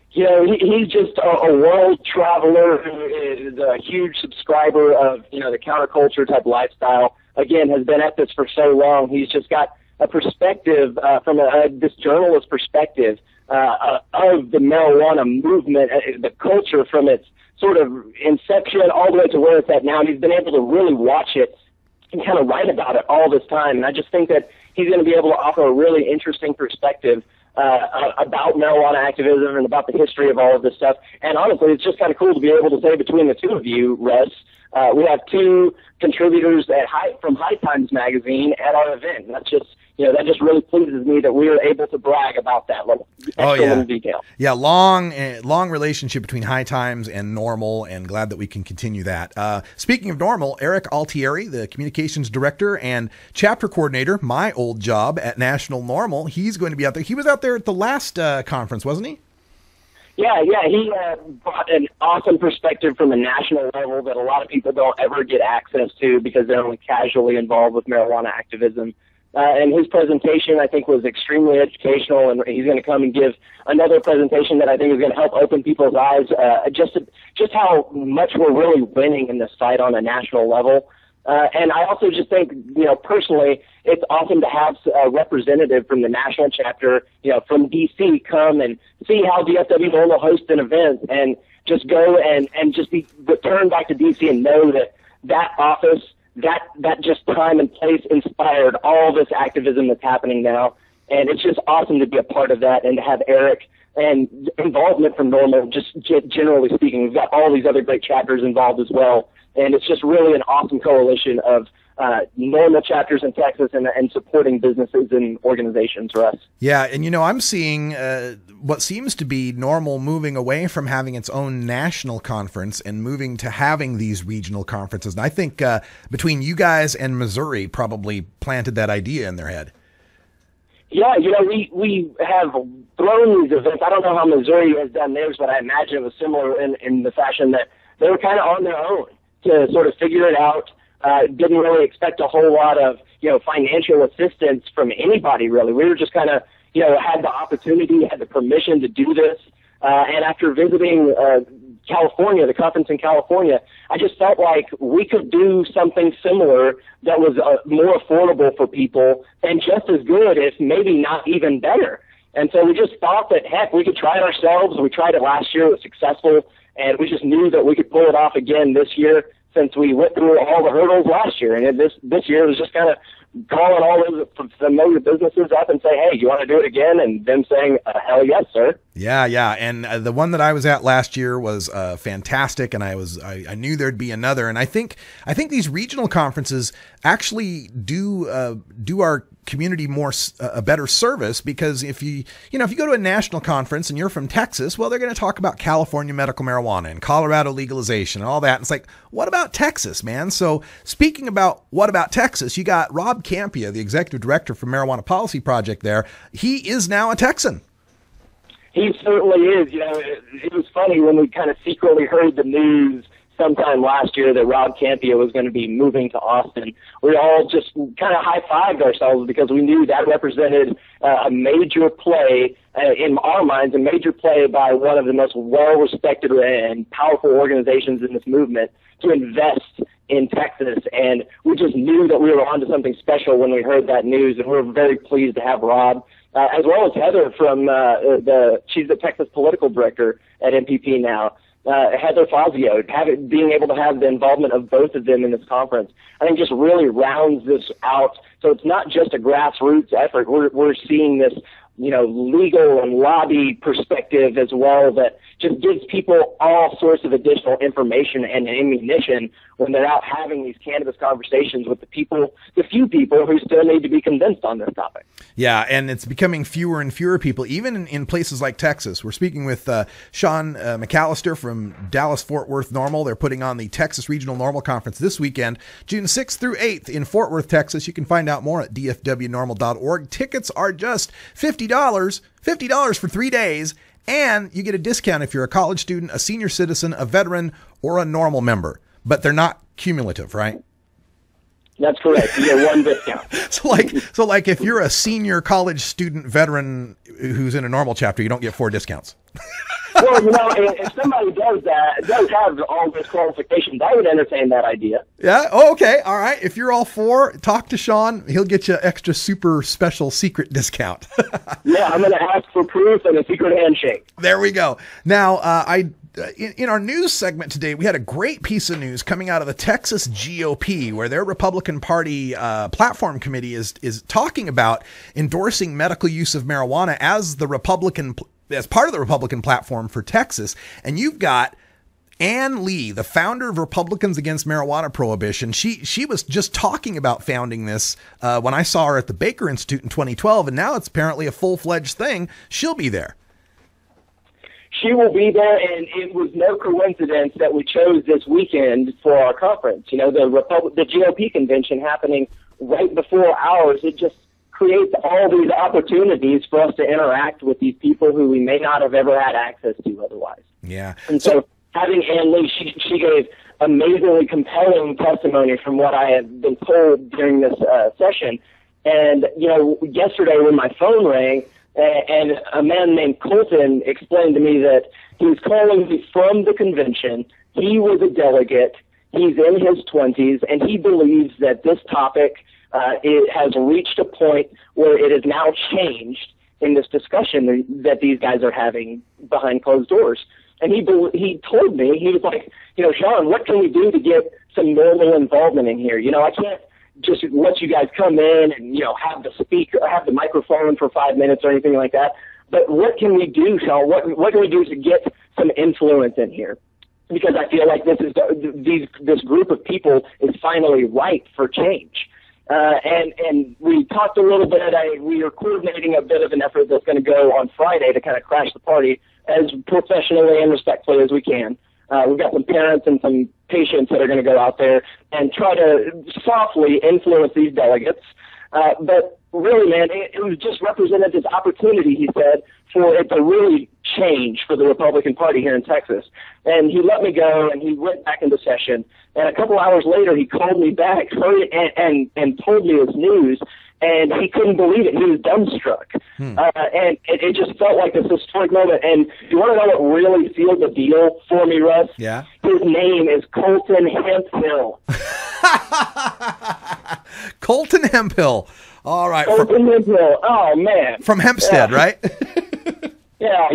He's just a world traveler who is a huge subscriber of, the counterculture type lifestyle. Again, has been at this for so long. He's just got a perspective from this journalist perspective of the marijuana movement, the culture from its sort of inception all the way to where it's at now. And he's been able to really watch it and kind of write about it all this time. And I just think that he's going to be able to offer a really interesting perspective about marijuana activism and about the history of all of this stuff. And honestly, it's just kind of cool to be able to say between the two of you, Russ, we have two contributors from High Times magazine at our event. And that's just, that just really pleases me that we are able to brag about that little little detail. Yeah, long relationship between High Times and NORML, and glad that we can continue that. Speaking of NORML, Eric Altieri, the communications director and chapter coordinator, my old job at National NORML, he's going to be out there. He was out there at the last conference, wasn't he? Yeah, he brought an awesome perspective from a national level that a lot of people don't ever get access to because they're only casually involved with marijuana activism. And his presentation, I think, was extremely educational, and he's going to come and give another presentation that I think is going to help open people's eyes just how much we're really winning in this fight on a national level. And I also just think, personally, it's awesome to have a representative from the national chapter, from D.C. come and see how DFW NORML hosts an event and just go and just be returned back to D.C. and know that office, that just time and place inspired all this activism that's happening now. And it's just awesome to be a part of that and to have Eric and involvement from NORML, just generally speaking. We've got all these other great chapters involved as well, and it's just really an awesome coalition of NORML chapters in Texas and supporting businesses and organizations, Russ. Yeah, and I'm seeing what seems to be NORML moving away from having its own national conference and moving to having these regional conferences. And I think between you guys and Missouri probably planted that idea in their head. Yeah, we have thrown these events. I don't know how Missouri has done theirs, but I imagine it was similar in the fashion that they were kind of on their own to sort of figure it out. Didn't really expect a whole lot of, financial assistance from anybody, really. We were just kind of, had the opportunity, had the permission to do this. And after visiting California, the conference in California, I just felt like we could do something similar that was more affordable for people and just as good, if maybe not even better. And so we just thought that, heck, we could try it ourselves. We tried it last year. It was successful. And we just knew that we could pull it off again this year, since we went through all the hurdles last year. And this year was just kind of calling all those familiar businesses up and say, hey, you want to do it again? And them saying, hell yes, sir. Yeah. And the one that I was at last year was fantastic, and I knew there'd be another. And I think these regional conferences actually do our community a better service, because if you go to a national conference and you're from Texas, well, they're going to talk about California medical marijuana and Colorado legalization and all that. And it's like, what about Texas, man? So speaking about what about Texas, you got Rob Campia, the executive director for Marijuana Policy Project there. He is now a Texan. He certainly is. It was funny when we kind of secretly heard the news sometime last year that Rob Campia was going to be moving to Austin. We all just kind of high-fived ourselves because we knew that represented a major play, in our minds, a major play by one of the most well-respected and powerful organizations in this movement to invest in Texas. And we just knew that we were onto something special when we heard that news, and we're very pleased to have Rob, as well as Heather from she's the Texas political director at MPP now. Heather Fazio, being able to have the involvement of both of them in this conference, I think just really rounds this out. So it's not just a grassroots effort. We're seeing this, legal and lobby perspective as well that just gives people all sorts of additional information and ammunition when they're out having these cannabis conversations with the few people who still need to be convinced on this topic. Yeah, and it's becoming fewer and fewer people, even in places like Texas. We're speaking with Shaun McAlister from Dallas-Fort Worth NORML. They're putting on the Texas Regional NORML Conference this weekend, June 6th through 8th in Fort Worth, Texas. You can find out more at dfwnorml.org. Tickets are just $50 for 3 days, and you get a discount if you're a college student, a senior citizen, a veteran, or a NORML member. But they're not cumulative, right? That's correct. You get one discount. So like if you're a senior college student veteran who's in a NORML chapter, you don't get 4 discounts. Well, if somebody does have all those qualifications, I would entertain that idea. Yeah. Oh, okay. All right. If you're all for, talk to Sean. He'll get you extra super special secret discount. Yeah, I'm going to ask for proof and a secret handshake. There we go. Now, in our news segment today, we had a great piece of news coming out of the Texas GOP, where their Republican Party platform committee is talking about endorsing medical use of marijuana as part of the Republican platform for Texas. And you've got Ann Lee, the founder of Republicans Against Marijuana Prohibition. She was just talking about founding this when I saw her at the Baker Institute in 2012, and now it's apparently a full-fledged thing. She'll be there. She will be there, and it was no coincidence that we chose this weekend for our conference. The GOP convention happening right before ours, it just creates all these opportunities for us to interact with these people who we may not have ever had access to otherwise. Yeah. And so having Ann Lee, she gave amazingly compelling testimony from what I have been told during this session. And, yesterday when my phone rang, and a man named Colton explained to me that he was calling me from the convention. He was a delegate. He's in his 20s, and he believes that this topic it has reached a point where it is now changed in this discussion that these guys are having behind closed doors. And he told me, he was like, Sean, what can we do to get some NORML involvement in here? I can't just let you guys come in and, have the microphone for 5 minutes or anything like that. But what can we do, Sean? What can we do to get some influence in here? Because I feel like this group of people is finally ripe for change. And we talked a little bit. We are coordinating a bit of an effort that's going to go on Friday to kind of crash the party as professionally and respectfully as we can. We've got some parents and some patients that are going to go out there and try to softly influence these delegates. But really, man, it was just represented this opportunity, he said, for it to really change for the Republican Party here in Texas. And he let me go, and he went back into session. And a couple hours later, he called me back and told me this news, and he couldn't believe it. He was dumbstruck. And it just felt like this historic moment. And you want to know what really sealed the deal for me, Russ? Yeah. His name is Colton Hemphill. Colton Hemphill. All right. Colton Hemphill. Oh, man. From Hempstead, right? Yeah,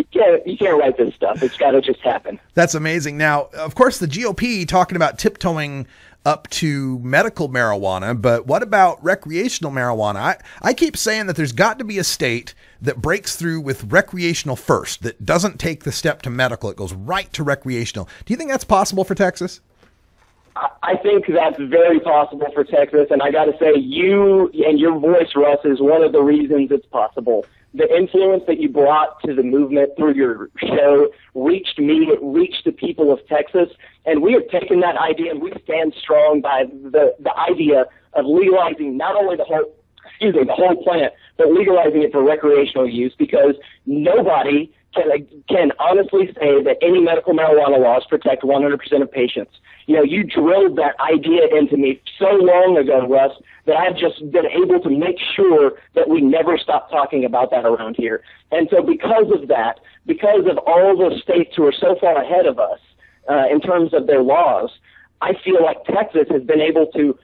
you can't write this stuff. It's got to just happen. That's amazing. Now, of course, the GOP talking about tiptoeing up to medical marijuana, but what about recreational marijuana? I keep saying that there's got to be a state that breaks through with recreational first, that doesn't take the step to medical. It goes right to recreational. Do you think that's possible for Texas? I think that's very possible for Texas, and I got to say, you and your voice, Russ, is one of the reasons it's possible. The influence that you brought to the movement through your show reached me, it reached the people of Texas, and we have taken that idea and we stand strong by the idea of legalizing not only the whole plant, but legalizing it for recreational use, because nobody can honestly say that any medical marijuana laws protect 100% of patients. You know, you drilled that idea into me so long ago, Russ, that I've just been able to make sure that we never stop talking about that around here. And so because of that, because of all those states who are so far ahead of us in terms of their laws, I feel like Texas has been able to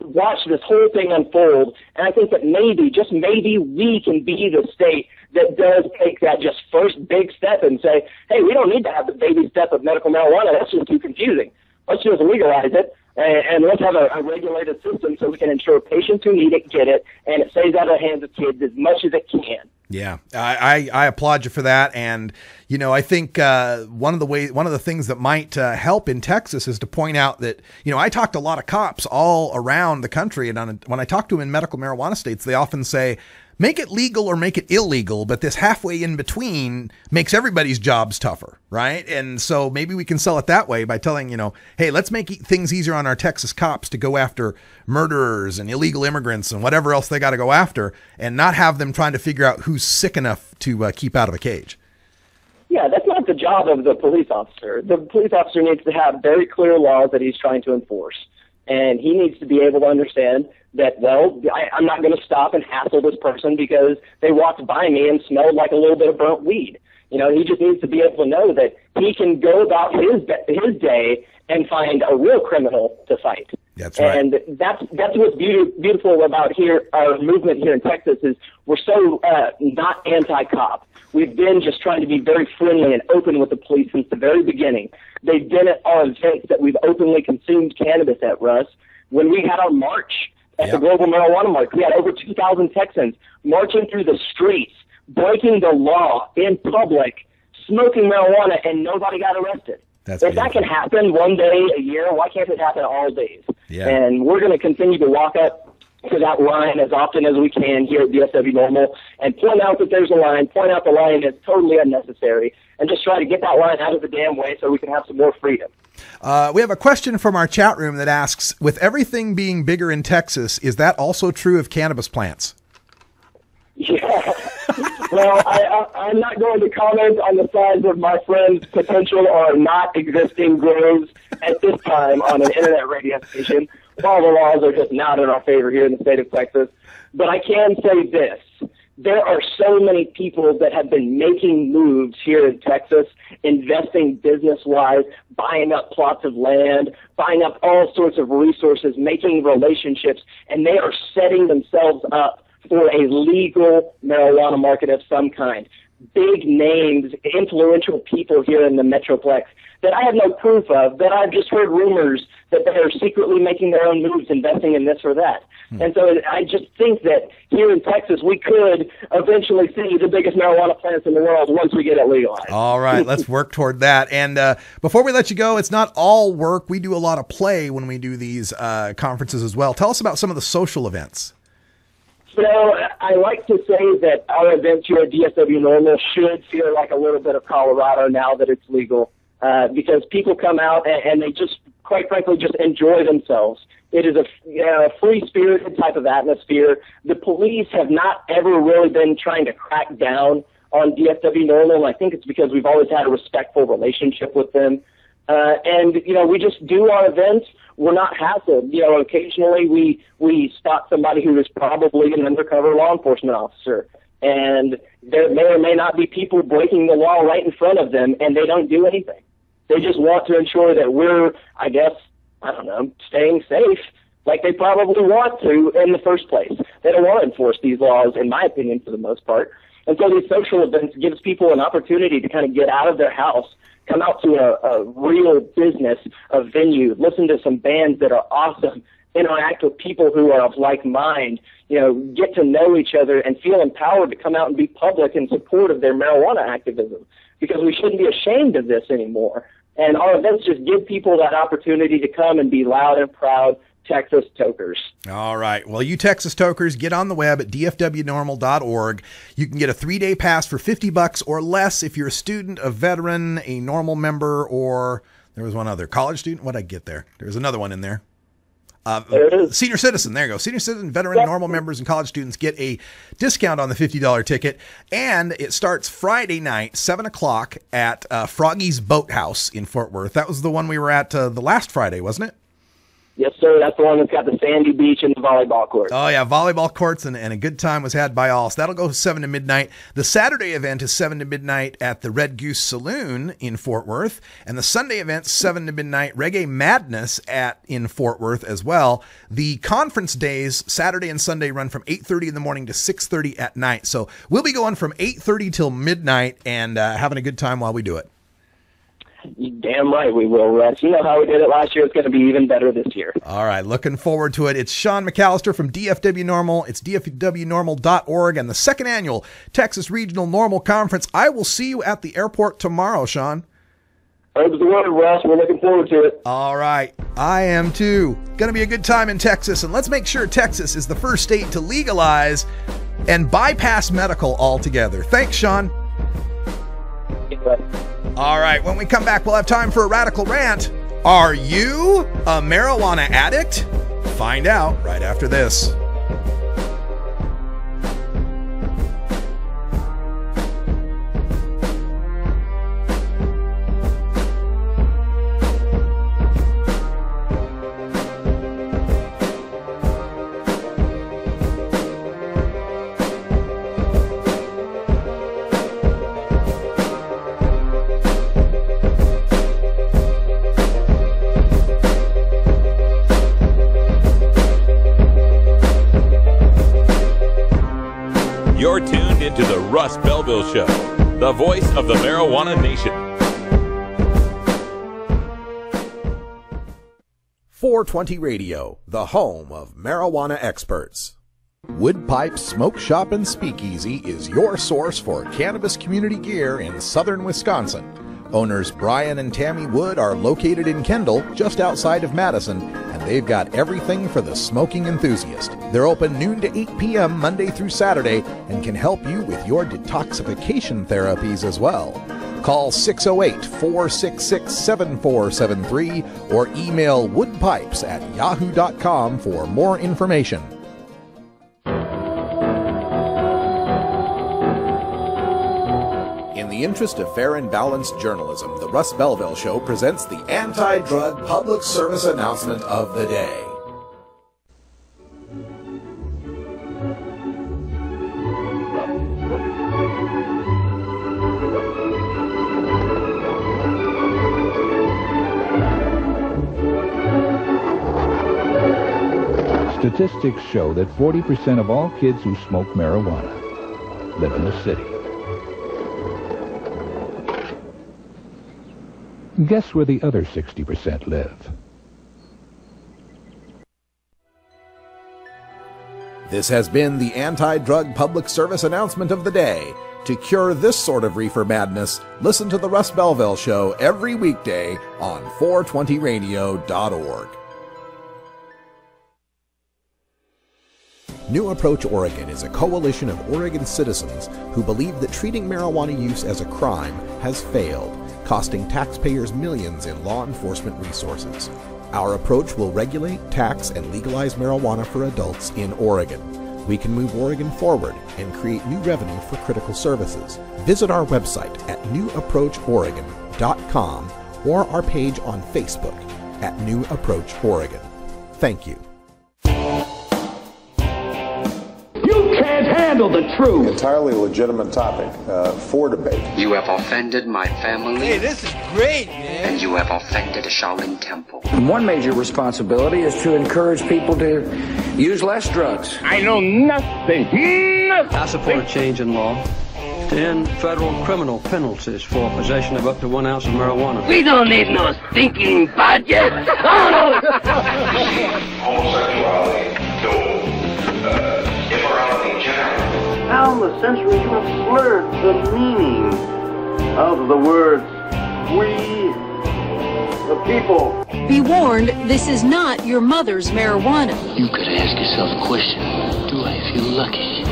watch this whole thing unfold, and I think that maybe, just maybe, we can be the state that does take that just first big step and say, hey, we don't need to have the baby step of medical marijuana. That's just too confusing. Let's just legalize it, and let's have a regulated system so we can ensure patients who need it get it, and it stays out of the hands of kids as much as it can. Yeah, I applaud you for that. And, you know, I think one of the things that might help in Texas is to point out that, you know, I talk to a lot of cops all around the country. And when I talk to them in medical marijuana states, they often say, make it legal or make it illegal. But this halfway in between makes everybody's jobs tougher. Right. And so maybe we can sell it that way by telling, you know, hey, let's make things easier on our Texas cops to go after murderers and illegal immigrants and whatever else they got to go after, and not have them trying to figure out who's sick enough to keep out of a cage. Yeah, that's not the job of the police officer. The police officer needs to have very clear laws that he's trying to enforce. And he needs to be able to understand that, well, I'm not going to stop and hassle this person because they walked by me and smelled like a little bit of burnt weed. You know, he just needs to be able to know that he can go about his day and find a real criminal to fight. That's right. And that's what's beautiful about our movement here in Texas is we're so not anti-cop. We've been just trying to be very friendly and open with the police since the very beginning. They've been at our events that we've openly consumed cannabis at, Russ. When we had our march at the Global Marijuana March, we had over 2,000 Texans marching through the streets, breaking the law in public, smoking marijuana, and nobody got arrested. If that can happen one day a year, why can't it happen all days? Yeah. And we're going to continue to walk up to that line as often as we can here at DFW NORML and point out that there's a line, point out the line is totally unnecessary, and just try to get that line out of the damn way so we can have some more freedom. We have a question from our chat room that asks, with everything being bigger in Texas, is that also true of cannabis plants? Yeah. Well, I'm not going to comment on the size of my friend's potential or not existing grows at this time on an internet radio station. All the laws are just not in our favor here in the state of Texas. But I can say this. There are so many people that have been making moves here in Texas, investing business-wise, buying up plots of land, buying up all sorts of resources, making relationships, and they are setting themselves up for a legal marijuana market of some kind. big names, influential people here in the Metroplex that I have no proof of, that I've just heard rumors that they are secretly making their own moves, investing in this or that. And so I just think that here in Texas, we could eventually see the biggest marijuana plants in the world once we get it legalized. All right, let's work toward that. And before we let you go, it's not all work. We do a lot of play when we do these conferences as well. Tell us about some of the social events. So I like to say that our events here at DFW NORML should feel like a little bit of Colorado now that it's legal, because people come out and they just, quite frankly, just enjoy themselves. It is a free-spirited type of atmosphere. The police have not ever really been trying to crack down on DFW NORML, and I think it's because we've always had a respectful relationship with them. And, we just do our events. We're not hassled. Occasionally we spot somebody who is probably an undercover law enforcement officer, and there may or may not be people breaking the law right in front of them, and they don't do anything. They just want to ensure that we're, staying safe like they probably want to in the first place. They don't want to enforce these laws, in my opinion, for the most part. And so these social events gives people an opportunity to kind of get out of their house, come out to a real business, a venue, listen to some bands that are awesome, interact with people who are of like mind, get to know each other and feel empowered to come out and be public in support of their marijuana activism, because we shouldn't be ashamed of this anymore. And our events just give people that opportunity to come and be loud and proud Texas tokers. All right. Well, you Texas tokers, get on the web at dfwnorml.org. You can get a 3-day pass for $50 or less if you're a student, a veteran, a NORML member, or there was one other college student. What did I get there? There was another one in there. There it is. Senior citizen. There you go. Senior citizen, veteran, NORML members, and college students get a discount on the $50 ticket. And it starts Friday night, 7 o'clock at Froggy's Boathouse in Fort Worth. That was the one we were at the last Friday, wasn't it? Yes, sir. That's the one that's got the sandy beach and the volleyball courts. Oh, yeah, volleyball courts, and a good time was had by all. So that'll go 7 to midnight. The Saturday event is 7 to midnight at the Red Goose Saloon in Fort Worth. And the Sunday event, 7 to midnight, Reggae Madness in Fort Worth as well. The conference days, Saturday and Sunday, run from 8:30 in the morning to 6:30 at night. So we'll be going from 8:30 till midnight and having a good time while we do it. You damn right we will, Russ. You know how we did it last year. It's going to be even better this year. All right, looking forward to it. It's Shaun McAlister from DFW NORML. It's dfwnorml.org and the second annual Texas Regional NORML Conference. I will see you at the airport tomorrow, Shaun. Herb's the word, Russ. We're looking forward to it. All right, I am too. Going to be a good time in Texas, and let's make sure Texas is the first state to legalize and bypass medical altogether. Thanks, Shaun. All right, when we come back, we'll have time for a radical rant. Are you a marijuana addict? Find out right after this. You're tuned into the Russ Belville Show, the voice of the marijuana nation. 420 Radio, the home of marijuana experts. Wood Pipe Smoke Shop and Speakeasy is your source for cannabis community gear in southern Wisconsin. Owners Brian and Tammy Wood are located in Kendall, just outside of Madison, and they've got everything for the smoking enthusiast. They're open noon to 8 p.m. Monday through Saturday and can help you with your detoxification therapies as well. Call 608-466-7473 or email woodpipes@yahoo.com for more information. In the interest of fair and balanced journalism, the Russ Belville Show presents the anti-drug public service announcement of the day. Statistics show that 40% of all kids who smoke marijuana live in the city. Guess where the other 60% live? This has been the anti-drug public service announcement of the day. To cure this sort of reefer madness, listen to the Russ Belville Show every weekday on 420radio.org. New Approach Oregon is a coalition of Oregon citizens who believe that treating marijuana use as a crime has failed, costing taxpayers millions in law enforcement resources. Our approach will regulate, tax, and legalize marijuana for adults in Oregon. We can move Oregon forward and create new revenue for critical services. Visit our website at newapproachoregon.com or our page on Facebook at New Approach Oregon. Thank you. You can't handle the truth. Entirely legitimate topic for debate. You have offended my family. Hey, this is great, man. And you have offended a Shaolin temple. One major responsibility is to encourage people to use less drugs. I know nothing. I support a change in law to end federal criminal penalties for possession of up to 1 ounce of marijuana. We don't need no stinking budget. Homosexuality, immorality in general. Down the centuries, you have slurred the meaning of the words we, the people. Be warned, this is not your mother's marijuana. You could ask yourself a question. Do I feel lucky?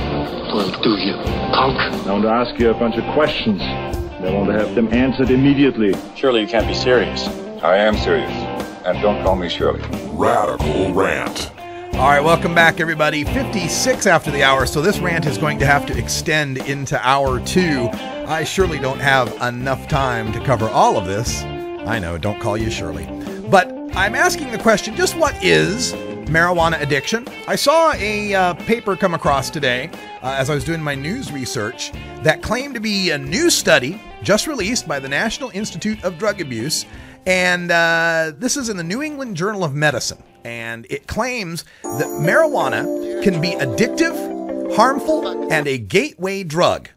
Well, do you, punk? I want to ask you a bunch of questions. I want to have them answered immediately. Surely you can't be serious. I am serious. And don't call me Shirley. Radical Rant. All right, welcome back, everybody. 56 after the hour, so this rant is going to have to extend into hour 2. I surely don't have enough time to cover all of this. I know, don't call you Shirley. But I'm asking the question, just what is marijuana addiction? I saw a paper come across today as I was doing my news research that claimed to be a new study just released by the National Institute of Drug Abuse. And this is in the New England Journal of Medicine. And it claims that marijuana can be addictive, harmful, and a gateway drug.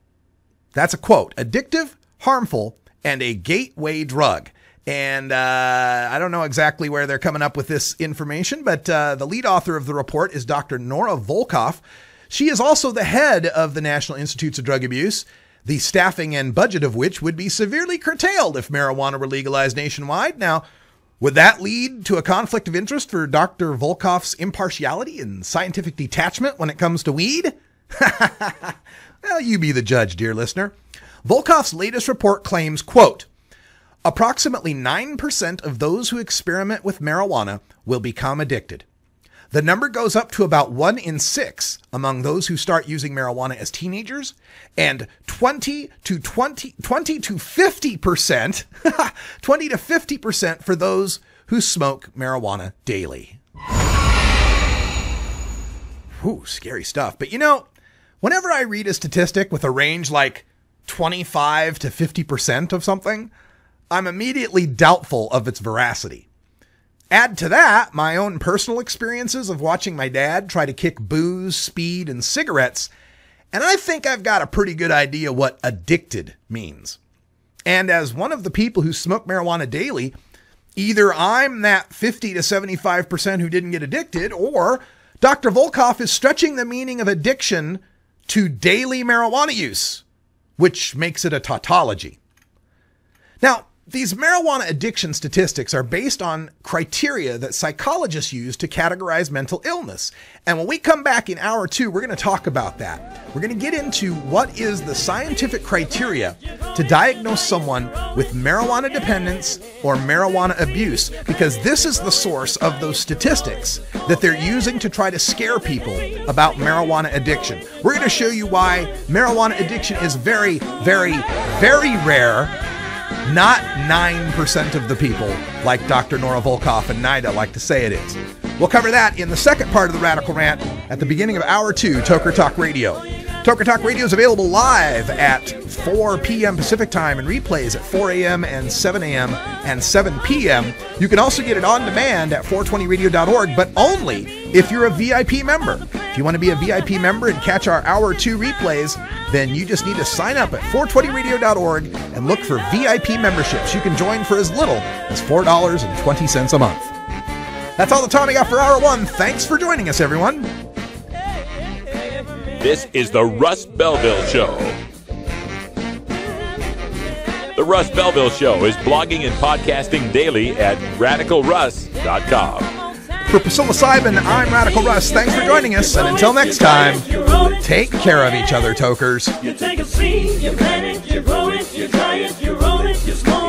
That's a quote. Addictive, harmful, and a gateway drug. And I don't know exactly where they're coming up with this information, but the lead author of the report is Dr. Nora Volkoff. She is also the head of the National Institutes of Drug Abuse, the staffing and budget of which would be severely curtailed if marijuana were legalized nationwide. Now, would that lead to a conflict of interest for Dr. Volkoff's impartiality and scientific detachment when it comes to weed? Well, you be the judge, dear listener. Volkoff's latest report claims, quote, approximately 9% of those who experiment with marijuana will become addicted. The number goes up to about 1 in 6 among those who start using marijuana as teenagers, and 20 to 50%, 20 to 50% for those who smoke marijuana daily. Whew, scary stuff. But you know, whenever I read a statistic with a range like 25 to 50% of something, I'm immediately doubtful of its veracity. Add to that my own personal experiences of watching my dad try to kick booze, speed, and cigarettes, and I think I've got a pretty good idea what addicted means. And as one of the people who smoke marijuana daily, either I'm that 50 to 75% who didn't get addicted, or Dr. Volkoff is stretching the meaning of addiction to daily marijuana use, which makes it a tautology. Now, these marijuana addiction statistics are based on criteria that psychologists use to categorize mental illness. And when we come back in hour 2, we're going to talk about that. We're going to get into what is the scientific criteria to diagnose someone with marijuana dependence or marijuana abuse, because this is the source of those statistics that they're using to try to scare people about marijuana addiction. We're going to show you why marijuana addiction is very, very, very rare. Not 9% of the people like Dr. Nora Volkoff and NIDA like to say it is. We'll cover that in the second part of the Radical Rant at the beginning of Hour 2, Toker Talk Radio. Toker Talk Radio is available live at 4 p.m. Pacific Time and replays at 4 a.m. and 7 a.m. and 7 p.m. You can also get it on demand at 420radio.org, but only if you're a VIP member. If you want to be a VIP member and catch our Hour 2 replays, then you just need to sign up at 420radio.org and look for VIP memberships. You can join for as little as $4.20 a month. That's all the time I got for Hour 1. Thanks for joining us, everyone. This is the Russ Belville Show. The Russ Belville Show is blogging and podcasting daily at radicalruss.com. For Priscilla Simon, I'm Radical Russ. Thanks for joining us, and until next time, take care of each other, tokers. You take a seed, you plant it, you grow it, you dry it, you roll it, you smoke